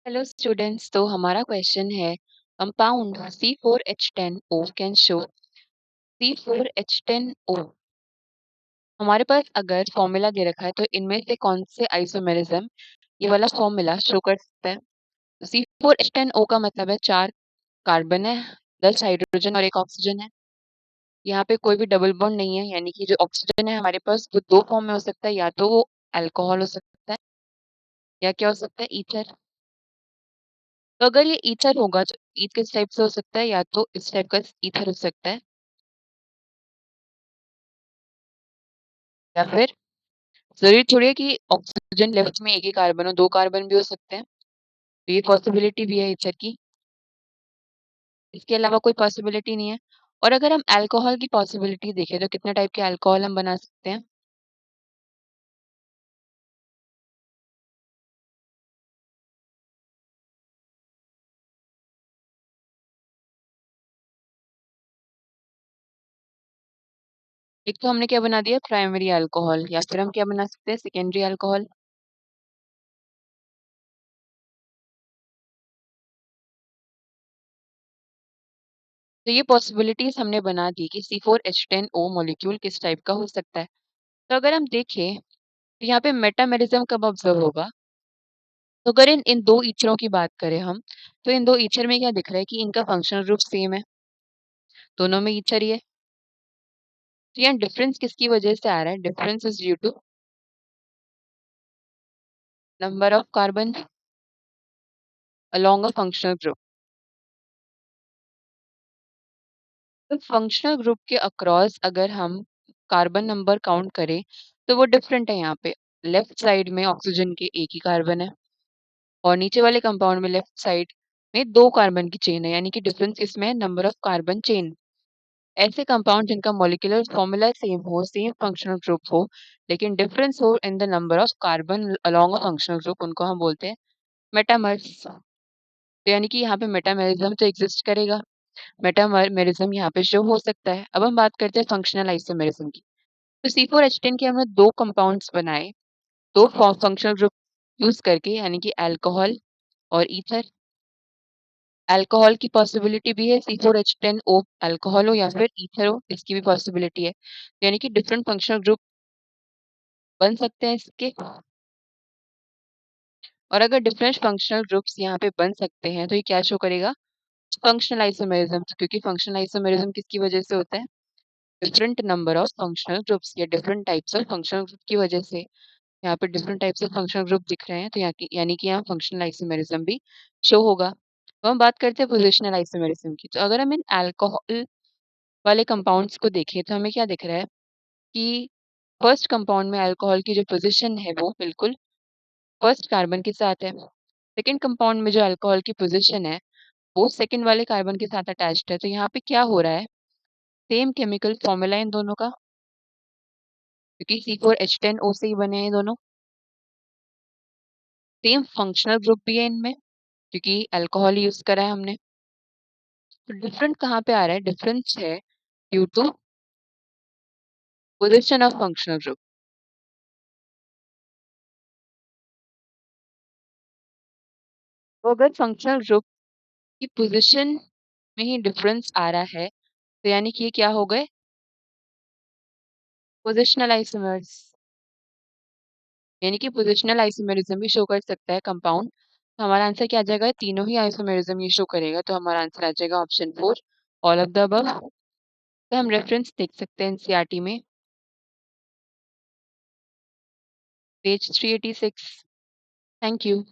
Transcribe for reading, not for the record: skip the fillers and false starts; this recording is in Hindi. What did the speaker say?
हेलो स्टूडेंट्स, तो हमारा क्वेश्चन है compound C4H10O can show C4H10O। हमारे पास अगर फॉर्मूला दे रखा है तो इनमें से कौन से आइसोमेरिज्म ये वाला फॉर्मूला शो कर सकता है। C4H10O का मतलब है 4 कार्बन है, 10 हाइड्रोजन और 1 ऑक्सीजन है। यहाँ पे कोई भी डबल बॉन्ड नहीं है, यानी कि जो ऑक्सीजन है हमारे पास वो दो फॉर्म में हो सकता है, या तो वो अल्कोहल हो सकता है या क्या हो सकता है, ईथर। तो अगर ये ईथर होगा तो ईथ किस टाइप से हो सकता है, या तो इस टाइप का ईथर हो सकता है या फिर जरूरी थोड़ी है कि ऑक्सीजन लेफ्ट में एक ही कार्बन हो, 2 कार्बन भी हो सकते हैं। तो ये पॉसिबिलिटी भी है ईथर की। इसके अलावा कोई पॉसिबिलिटी नहीं है। और अगर हम अल्कोहल की पॉसिबिलिटी देखें तो कितने टाइप के अल्कोहल हम बना सकते हैं। एक तो हमने क्या बना दिया, प्राइमरी अल्कोहल, या फिर हम क्या बना सकते हैं, सेकेंडरी अल्कोहल। तो ये पॉसिबिलिटीज हमने बना दी कि C4H10O मॉलिक्यूल किस टाइप का हो सकता है। तो अगर हम देखें तो यहाँ पे मेटामेरिज्म कब ऑब्जर्व होगा। तो अगर इन इन दो ईथरों की बात करें हम, तो इन दो ईथर में क्या दिख रहा है कि इनका फंक्शनल ग्रुप सेम है, दोनों में ईथर ही है। तो यहाँ डिफरेंस किसकी वजह से आ रहा है, difference is due to number of carbon along a functional group. तो फंक्शनल ग्रुप के अक्रॉस अगर हम कार्बन नंबर काउंट करें तो वो डिफरेंट है। यहाँ पे लेफ्ट साइड में ऑक्सीजन के एक ही कार्बन है और नीचे वाले कंपाउंड में लेफ्ट साइड में 2 कार्बन की चेन है, यानी कि डिफरेंस इसमें है नंबर ऑफ कार्बन चेन। ऐसे कंपाउंड जिनका मॉलिक्यूलर फॉर्मूला सेम हो, सेम फंक्शनल ग्रुप हो, लेकिन डिफरेंस हो in the number of carbon along a functional group, उनको हम बोलते हैं मेटामर्स। तो यानी कि यहाँ पे मेटामेरिज्म तो एग्जिस्ट करेगा, मेटामेरिज्म यहाँ पे शो हो सकता है। अब हम बात करते हैं फंक्शनल आइसोमेरिज्म की। तो C4H10 के हमने 2 कंपाउंड्स बनाए, 2 फंक्शनल ग्रुप यूज करके, यानी कि अल्कोहल और ईथर। अल्कोहल की पॉसिबिलिटी भी है, C4H10O अल्कोहल हो या फिर ईथर हो, इसकी भी पॉसिबिलिटी है। यानी कि डिफरेंट फंक्शनल ग्रुप बन सकते हैं इसके। और अगर डिफरेंट फंक्शनल ग्रुप्स यहाँ पे बन सकते हैं तो ये क्या शो करेगा, फंक्शनल आइसोमेरिज्म। क्योंकि फंक्शनल आइसोमेरिज्म किसकी वजह से होता है, different number of functional groups या different types of functional group की वजह से। यहाँ पे different types of functional group दिख रहे हैं, तो यहाँ की यानी कि यहाँ फंक्शनल आइसोमेरिज्म भी शो होगा। तो हम बात करते हैं पोजिशनल आइसोमेरिज्म की। तो अगर हम इन अल्कोहल वाले कंपाउंड्स को देखें तो हमें क्या दिख रहा है कि फर्स्ट कंपाउंड में अल्कोहल की जो पोजीशन है वो बिल्कुल फर्स्ट कार्बन के साथ है। सेकंड कंपाउंड में जो अल्कोहल की पोजीशन है वो सेकंड वाले कार्बन के साथ अटैच्ड है। तो यहाँ पे क्या हो रहा है, सेम केमिकल फॉर्मूला इन दोनों का, क्योंकि C4H10O से ही बने हैं ये दोनों। सेम फंक्शनल ग्रुप भी है इनमें, क्योंकि अल्कोहल यूज करा है हमने। तो डिफरेंट कहाँ पे आ रहा है, डिफरेंस है due to position of functional group. तो अगर फंक्शनल ग्रुप की पोजीशन में ही डिफरेंस आ रहा है तो यानी कि ये क्या हो गए, पोजिशनल आइसोमर्स। यानी कि पोजिशनल आइसोमेरिज्म भी शो कर सकता है कंपाउंड। तो हमारा आंसर क्या आ जाएगा, तीनों ही आइसोमेरिज्म ये शो करेगा। तो हमारा आंसर आ जाएगा option 4, all of the above. तो हम रेफरेंस देख सकते हैं एनसीईआरटी में, पेज 386। Thank you.